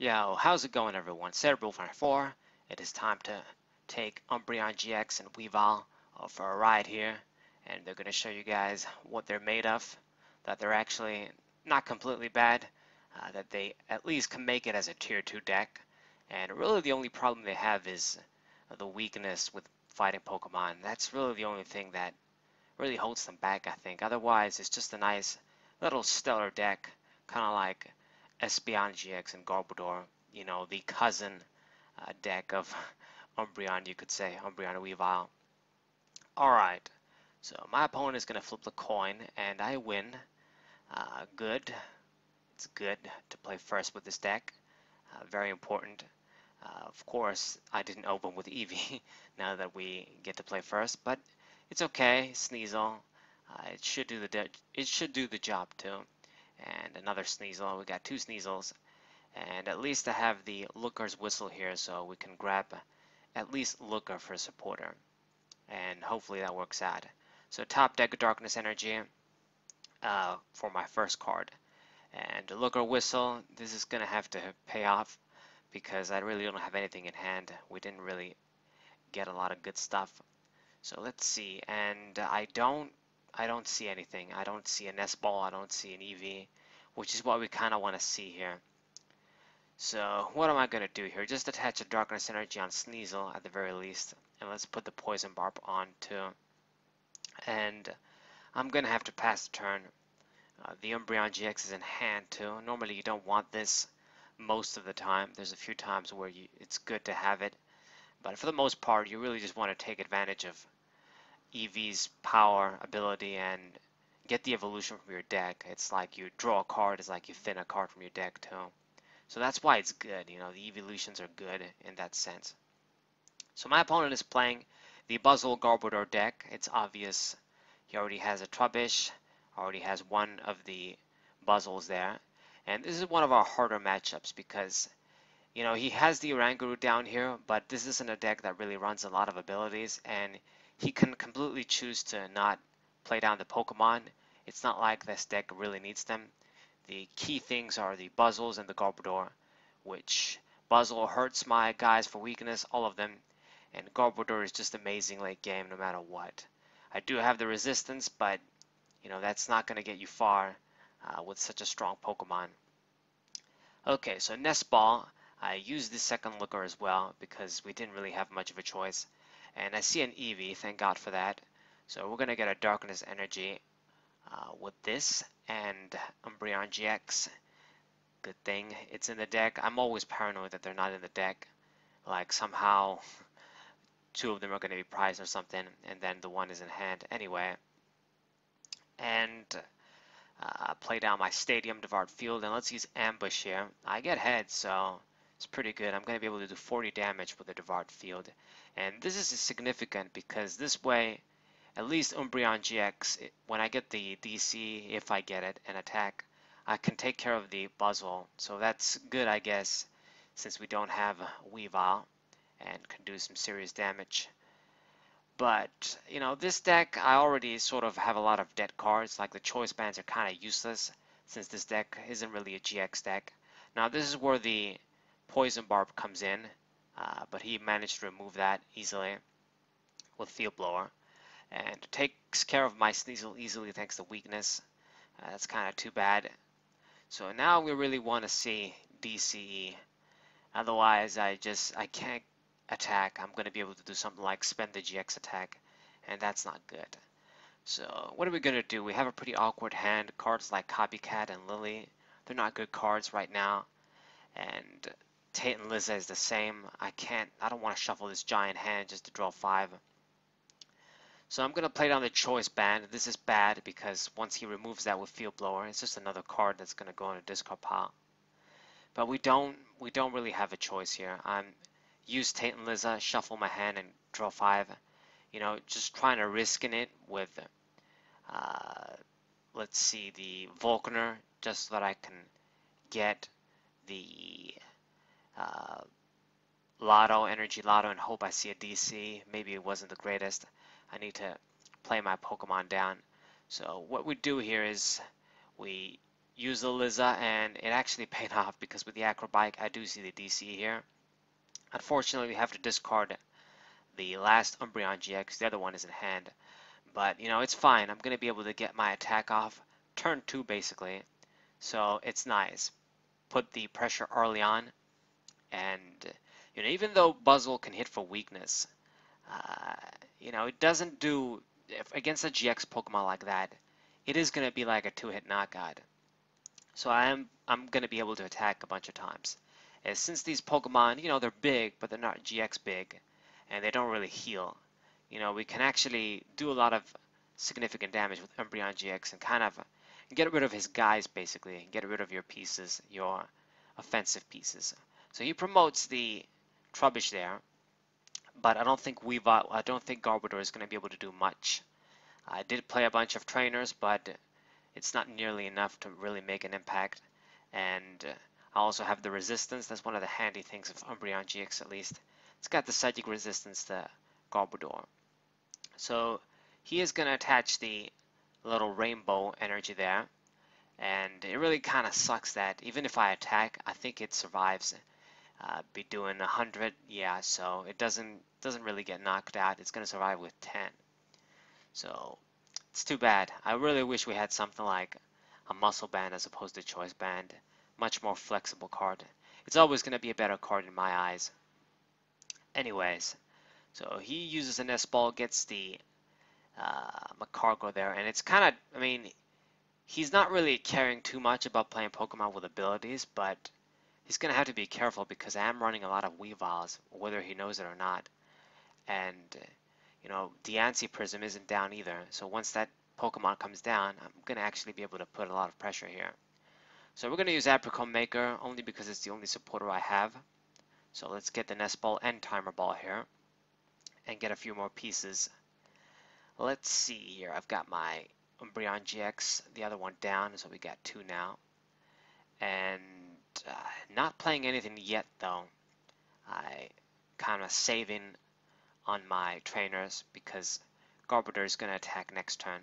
Yo, how's it going everyone? Cerebral54. It is time to take Umbreon GX and Weavile for a ride here, and they're going to show you guys what they're made of, that they're actually not completely bad, that they at least can make it as a tier 2 deck, and really the only problem they have is the weakness with fighting Pokemon. That's really the only thing that really holds them back, I think. Otherwise, it's just a nice little stellar deck, kind of like Espeon GX and Garbodor, you know, the cousin deck of Umbreon, you could say, Umbreon and Weavile. Alright, so my opponent is going to flip the coin, and I win. Good. It's good to play first with this deck. Very important. Of course, I didn't open with Eevee now that we get to play first, but it's okay. Sneasel. It should do the job too. And another Sneasel. We got two Sneasels. And at least I have the Looker's Whistle here, so we can grab at least Looker for supporter. And hopefully that works out. So top deck Darkness Energy for my first card. And Looker Whistle, this is going to have to pay off because I really don't have anything in hand. We didn't really get a lot of good stuff. So let's see. And I don't see anything. I don't see a Nest Ball. I don't see an Eevee, which is what we kind of want to see here. So what am I going to do here? Just attach a Darkness Energy on Sneasel at the very least. And let's put the Poison Barb on too. And I'm going to have to pass the turn. The Umbreon GX is in hand too. Normally you don't want this most of the time. There's a few times where it's good to have it. But for the most part, you really just want to take advantage of Eevee's power, ability, and get the evolution from your deck. It's like you draw a card, it's like you thin a card from your deck too. So that's why it's good, you know, the evolutions are good in that sense. So my opponent is playing the Buzzwole Garbodor deck. It's obvious he already has a Trubbish, already has one of the Buzzwoles there. And this is one of our harder matchups because, you know, he has the Oranguru down here, but this isn't a deck that really runs a lot of abilities, and he can completely choose to not play down the Pokemon. It's not like this deck really needs them. The key things are the Buzzwoles and the Garbodor, which Buzzwole hurts my guys for weakness, all of them, and Garbodor is just amazing late game no matter what. I do have the resistance, but you know that's not going to get you far with such a strong Pokemon. Okay, so Nest Ball, I used the second Looker as well because we didn't really have much of a choice. And I see an Eevee, thank God for that. So we're going to get a Darkness Energy with this and Umbreon GX. Good thing it's in the deck. I'm always paranoid that they're not in the deck. Like somehow two of them are going to be prized or something, and then the one is in hand anyway. And play down my Stadium, Devoured Field, and let's use Ambush here. I get head, so it's pretty good. I'm going to be able to do 40 damage with the Devoured Field. And this is significant because this way, at least Umbreon GX, when I get the DC, if I get it, and attack, I can take care of the Buzzwole. So that's good, I guess, since we don't have Weavile and can do some serious damage. But, you know, this deck, I already sort of have a lot of dead cards, like the choice bands are kind of useless, since this deck isn't really a GX deck. Now, this is where the Poison Barb comes in, but he managed to remove that easily with Field Blower. And takes care of my Sneasel easily thanks to weakness. That's kind of too bad. So now we really want to see DCE. Otherwise, I can't attack. I'm going to be able to do something like spend the GX attack, and that's not good. So what are we going to do? We have a pretty awkward hand. Cards like Copycat and Lily, they're not good cards right now. And Tate and Liza is the same. I don't want to shuffle this giant hand just to draw 5. So I'm going to play down the choice band. This is bad because once he removes that with Field Blower, it's just another card that's going to go in a discard pile. But we don't really have a choice here. I'm use Tate and Liza, shuffle my hand, and draw 5. You know, just trying to risk in it with, let's see, the Volcaner, just so that I can get the Lotto, Energy Lotto, and hope I see a DC. Maybe it wasn't the greatest. I need to play my Pokemon down. So what we do here is we use the Liza, and it actually paid off because with the Acrobike, I do see the DC here. Unfortunately, we have to discard the last Umbreon GX. The other one is in hand. But, you know, it's fine. I'm going to be able to get my attack off turn 2, basically. So it's nice. Put the pressure early on. And, you know, even though Buzzwole can hit for weakness, you know, it doesn't do, against a GX Pokemon like that, it is going to be like a 2-hit knockout. So I'm going to be able to attack a bunch of times. And since these Pokemon, you know, they're big, but they're not GX big, and they don't really heal, you know, we can actually do a lot of significant damage with Umbreon GX and kind of get rid of his guys, basically, get rid of your pieces, your offensive pieces. So he promotes the Trubbish there, but I don't think Garbodor is going to be able to do much. I did play a bunch of trainers, but it's not nearly enough to really make an impact. And I also have the resistance. That's one of the handy things of Umbreon GX, at least. It's got the psychic resistance to Garbodor. So he is going to attach the little rainbow energy there. And it really kind of sucks that even if I attack, I think it survives. Be doing 100, yeah, so it doesn't really get knocked out. It's going to survive with 10. So it's too bad. I really wish we had something like a muscle band as opposed to choice band. Much more flexible card. It's always going to be a better card in my eyes. Anyways, so he uses an S-ball, gets the Macargo there, and it's kind of, I mean, he's not really caring too much about playing Pokemon with abilities, but he's going to have to be careful because I am running a lot of Weaviles, whether he knows it or not. And, you know, the Anti-Prism isn't down either, so once that Pokemon comes down, I'm going to actually be able to put a lot of pressure here. So we're going to use Apricot Maker only because it's the only supporter I have. So let's get the Nest Ball and Timer Ball here and get a few more pieces. Let's see here. I've got my Umbreon GX, the other one down, so we got 2 now. And not playing anything yet, though. I kind of saving on my trainers because Garbodor is going to attack next turn.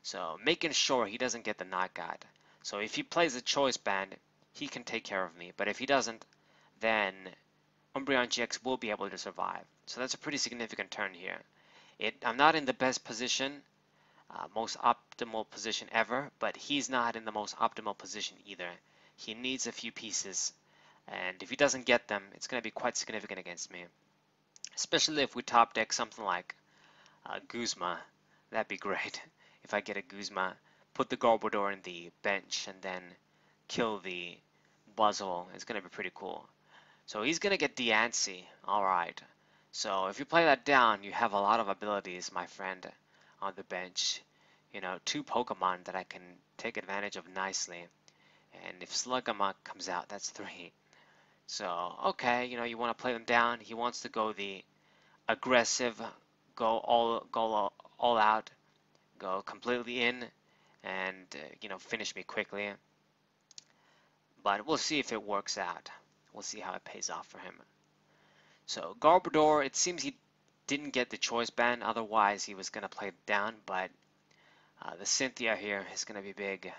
So making sure he doesn't get the knockout. So if he plays a choice band, he can take care of me. But if he doesn't, then Umbreon GX will be able to survive. So that's a pretty significant turn here. I'm not in the best position, most optimal position ever, but he's not in the most optimal position either. He needs a few pieces, and if he doesn't get them, it's going to be quite significant against me. Especially if we top deck something like Guzma. That'd be great. If I get a Guzma, put the Garbodor in the bench, and then kill the Buzzwole. It's going to be pretty cool. So he's going to get Diancie. Alright. So if you play that down, you have a lot of abilities, my friend, on the bench. You know, 2 Pokemon that I can take advantage of nicely. And if Slugma comes out, that's 3. So, okay, you know, you want to play them down. He wants to go the aggressive, go all out, go completely in, and, you know, finish me quickly. But we'll see if it works out. We'll see how it pays off for him. So Garbodor, it seems he didn't get the choice band, otherwise he was going to play it down, but the Cynthia here is going to be big.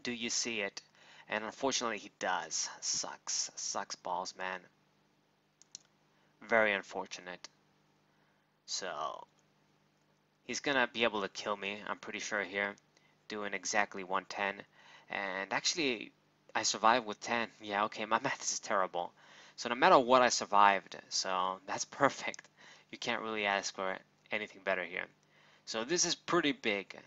Do you see it? And unfortunately he does. Sucks balls, man. Very unfortunate. So he's going to be able to kill me, I'm pretty sure here, doing exactly 110. And actually, I survived with 10. Yeah, okay, my math is terrible. So no matter what, I survived. So that's perfect. You can't really ask for anything better here. So this is pretty big.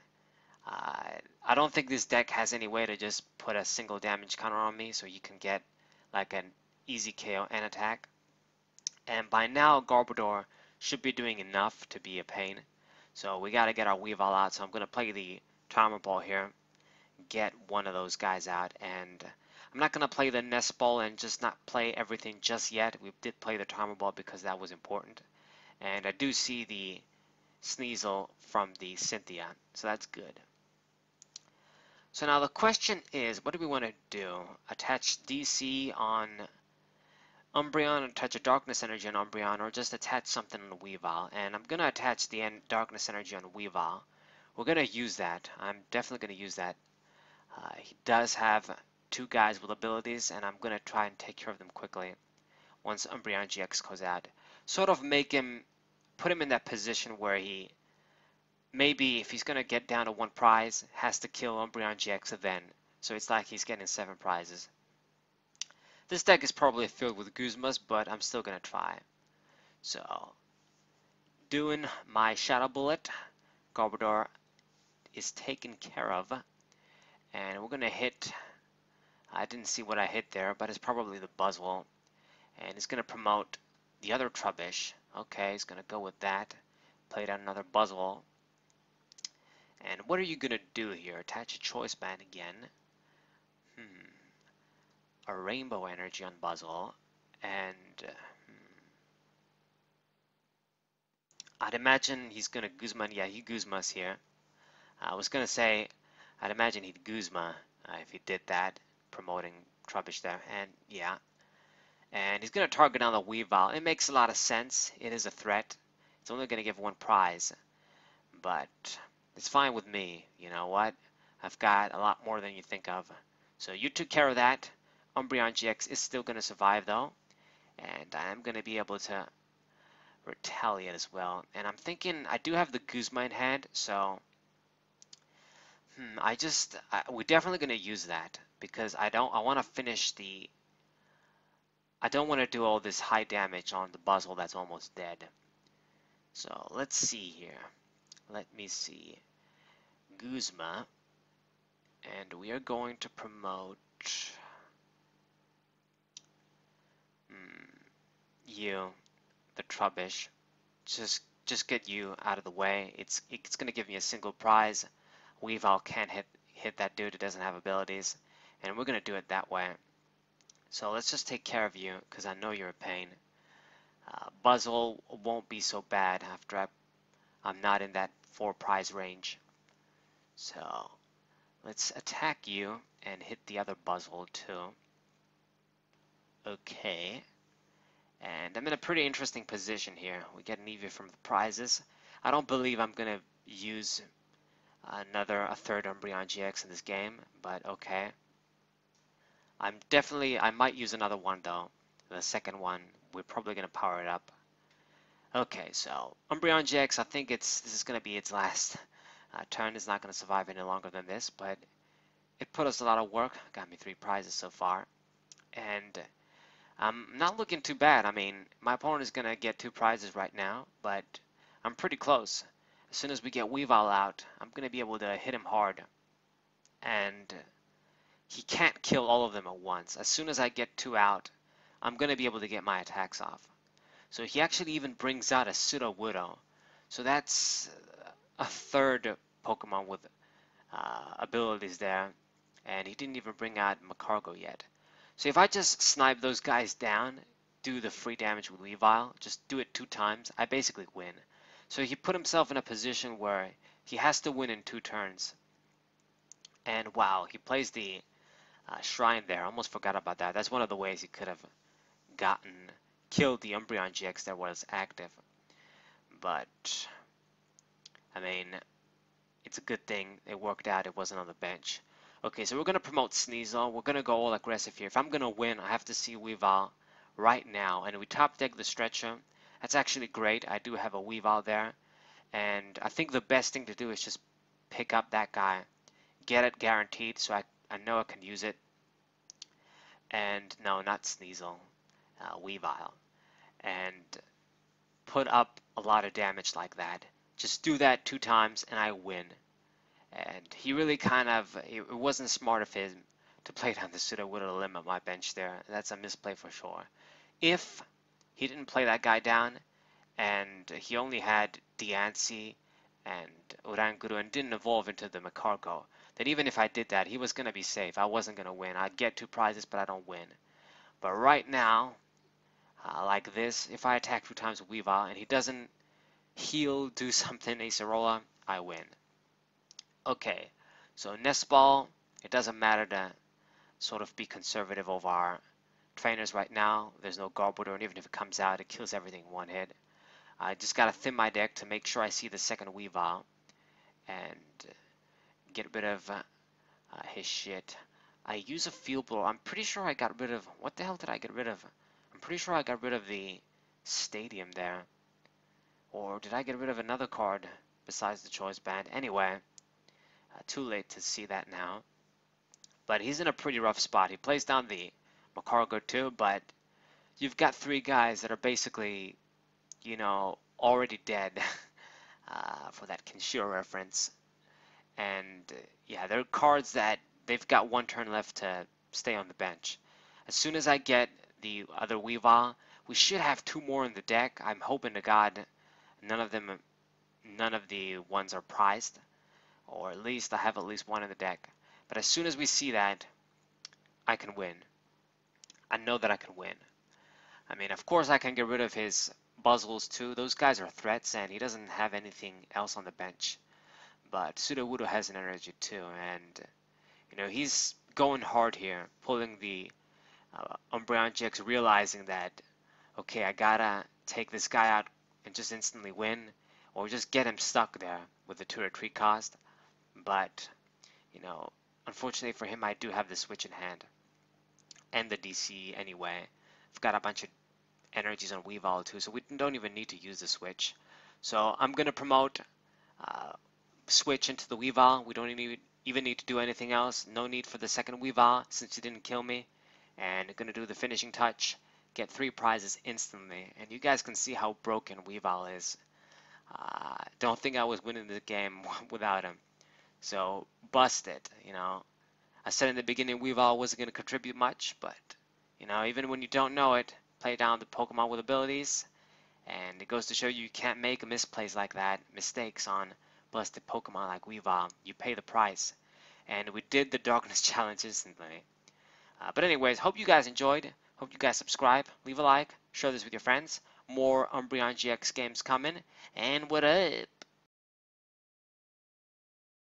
I don't think this deck has any way to just put a single damage counter on me so you can get like an easy KO and attack. And by now, Garbodor should be doing enough to be a pain. So we got to get our Weavile out. So I'm going to play the Timer Ball here. Get one of those guys out, and I'm not going to play the Nest Ball and just not play everything just yet. We did play the Timer Ball because that was important, and I do see the Sneasel from the Cynthia, so that's good. So now the question is, what do we want to do? Attach DC on Umbreon, attach a Darkness Energy on Umbreon, or just attach something on Weavile? And I'm going to attach the Darkness Energy on Weavile. We're going to use that. I'm definitely going to use that. He does have two guys with abilities, and I'm going to try and take care of them quickly once Umbreon GX goes out. Sort of put him in that position where he, maybe if he's going to get down to one prize, has to kill Umbreon GX then. So it's like he's getting 7 prizes. This deck is probably filled with Guzmas, but I'm still going to try. So, doing my Shadow Bullet, Garbodor is taken care of. And we're going to hit, I didn't see what I hit there, but it's probably the Buzzwole. And it's going to promote the other Trubbish. Okay, he's going to go with that. Play down another Buzzwole. And what are you going to do here? Attach a Choice Band again. A Rainbow Energy on Buzzwole. And I'd imagine he's going to Guzma. Yeah, he Guzmas here. I was going to say, I'd imagine he'd Guzma if he did that, promoting Trubbish there. And yeah. And he's going to target on the Weavile. It makes a lot of sense. It is a threat. It's only going to give 1 prize. But it's fine with me. You know what? I've got a lot more than you think of. So you took care of that. Umbreon GX is still going to survive though. And I'm going to be able to retaliate as well. And I'm thinking I do have the Guzma in hand. So we're definitely going to use that. Because I want to finish the... I don't want to do all this high damage on the Buzzwole that's almost dead. So let's see here. Let me see. Guzma. And we are going to promote you, the Trubbish. Just get you out of the way. It's going to give me a single prize. Weavile can't hit that dude. It doesn't have abilities. And we're going to do it that way. So let's just take care of you, because I know you're a pain. Buzzwole won't be so bad after I'm not in that 4 prize range. So let's attack you and hit the other Buzzwole too. Okay. And I'm in a pretty interesting position here. We get an EV from the prizes. I don't believe I'm going to use a 3rd Umbreon GX in this game, but okay. I might use another one though. The second one, we're probably going to power it up. Okay, so Umbreon GX, I think this is going to be its last turn. It's not going to survive any longer than this, but it put us a lot of work. Got me 3 prizes so far. And I'm not looking too bad. I mean, my opponent is going to get 2 prizes right now, but I'm pretty close. As soon as we get Weavile out, I'm going to be able to hit him hard. And he can't kill all of them at once. As soon as I get 2 out, I'm going to be able to get my attacks off. So he actually even brings out a Pseudo-Widow. So that's a 3rd Pokemon with abilities there. And he didn't even bring out Macargo yet. So if I just snipe those guys down, do the free damage with Weavile, just do it 2 times, I basically win. So he put himself in a position where he has to win in 2 turns. And wow, he plays the Shrine there. I almost forgot about that. That's one of the ways he could have killed the Umbreon GX that was active. But, I mean, it's a good thing it worked out. It wasn't on the bench. Okay, so we're going to promote Sneasel. We're going to go all aggressive here. If I'm going to win, I have to see Weavile right now. And we top deck the Stretcher. That's actually great. I do have a Weavile there. And I think the best thing to do is just pick up that guy. Get it guaranteed so I know I can use it. And no, not Sneasel. Weavile. And put up a lot of damage like that. Just do that 2 times and I win. And he really it wasn't smart of him to play down the Pseudo-Widow to limit my bench there. That's a misplay for sure. If he didn't play that guy down and he only had Diancie and Oranguru and didn't evolve into the Macargo, then even if I did that, he was going to be safe. I wasn't going to win. I'd get 2 prizes, but I don't win. But right now, like this, if I attack 2 times with Weavile and he doesn't heal, do something, Acerola, I win. Okay, so Nest Ball, it doesn't matter to sort of be conservative over our trainers right now. There's no Garbodor, and even if it comes out, it kills everything in 1 hit. I just got to thin my deck to make sure I see the second Weavile and get rid of his shit. I use a field blow. I'm pretty sure I got rid of... What the hell did I get rid of? I'm pretty sure I got rid of the stadium there. Or did I get rid of another card besides the choice band? Anyway, too late to see that now. But he's in a pretty rough spot. He plays down the Macargo too, but you've got three guys that are basically, you know, already dead for that Kenshiro reference. And yeah, they're cards that they've got one turn left to stay on the bench. As soon as I get the other Weavile, we should have two more in the deck. I'm hoping to God none of the ones are prized, or at least I have at least one in the deck. But as soon as we see that, I can win. I know that I can win. I mean, of course I can get rid of his Buzzwoles too. Those guys are threats, and he doesn't have anything else on the bench. But Sudowoodo has an energy too, and you know, he's going hard here, pulling the Umbreon GX, realizing that, okay, I gotta take this guy out and just instantly win, or just get him stuck there with the 2 retreat cost. But, you know, unfortunately for him, I do have the switch in hand, and the DC anyway. I've got a bunch of energies on Weavile too, so we don't even need to use the switch. So I'm gonna promote switch into the Weavile. We don't even need to do anything else. No need for the second Weavile since he didn't kill me. And gonna do the finishing touch, get 3 prizes instantly. And you guys can see how broken Weavile is. Don't think I was winning the game without him. So bust it, you know. I said in the beginning Weavile wasn't gonna contribute much, but you know, even when you don't know it, play down the Pokemon with abilities. And it goes to show you can't make misplays like that, mistakes on busted Pokemon like Weavile. You pay the price. And we did the Darkness Challenge instantly. But anyways, hope you guys enjoyed. Hope you guys subscribe, leave a like, share this with your friends. More Umbreon GX games coming. And what up?